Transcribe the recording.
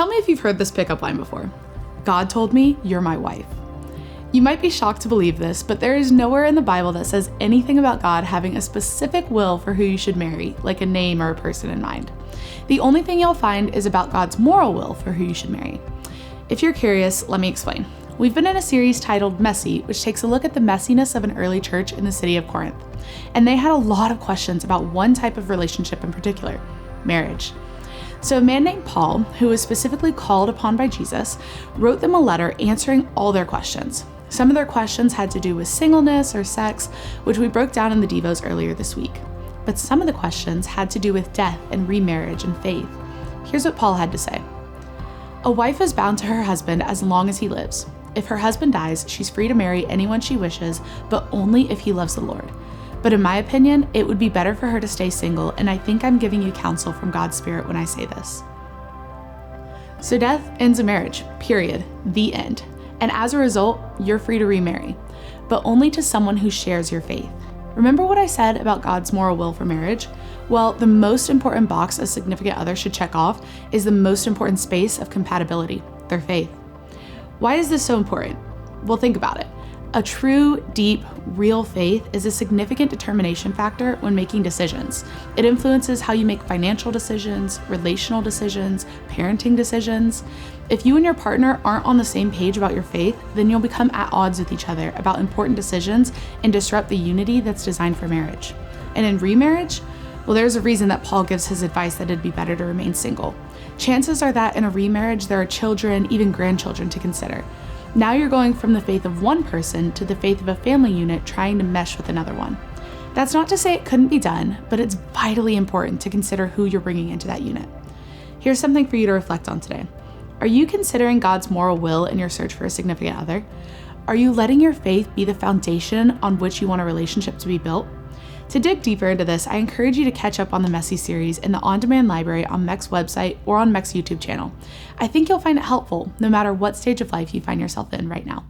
Tell me if you've heard this pickup line before. God told me you're my wife. You might be shocked to believe this, but there is nowhere in the Bible that says anything about God having a specific will for who you should marry, like a name or a person in mind. The only thing you'll find is about God's moral will for who you should marry. If you're curious, let me explain. We've been in a series titled Messy, which takes a look at the messiness of an early church in the city of Corinth. And they had a lot of questions about one type of relationship in particular, marriage. So a man named Paul, who was specifically called upon by Jesus, wrote them a letter answering all their questions. Some of their questions had to do with singleness or sex, which we broke down in the Devos earlier this week. But some of the questions had to do with death and remarriage and faith. Here's what Paul had to say. A wife is bound to her husband as long as he lives. If her husband dies, she's free to marry anyone she wishes, but only if he loves the Lord. But in my opinion, it would be better for her to stay single, and I think I'm giving you counsel from God's Spirit when I say this. So death ends a marriage, period, the end. And as a result, you're free to remarry, but only to someone who shares your faith. Remember what I said about God's moral will for marriage? Well, the most important box a significant other should check off is the most important space of compatibility, their faith. Why is this so important? Well, think about it. A true, deep, real faith is a significant determination factor when making decisions. It influences how you make financial decisions, relational decisions, parenting decisions. If you and your partner aren't on the same page about your faith, then you'll become at odds with each other about important decisions and disrupt the unity that's designed for marriage. And in remarriage, well, there's a reason that Paul gives his advice that it'd be better to remain single. Chances are that in a remarriage, there are children, even grandchildren to consider. Now you're going from the faith of one person to the faith of a family unit trying to mesh with another one. That's not to say it couldn't be done, but it's vitally important to consider who you're bringing into that unit. Here's something for you to reflect on today. Are you considering God's moral will in your search for a significant other? Are you letting your faith be the foundation on which you want a relationship to be built? To dig deeper into this, I encourage you to catch up on the Messy series in the on-demand library on Meck's website or on Meck's YouTube channel. I think you'll find it helpful no matter what stage of life you find yourself in right now.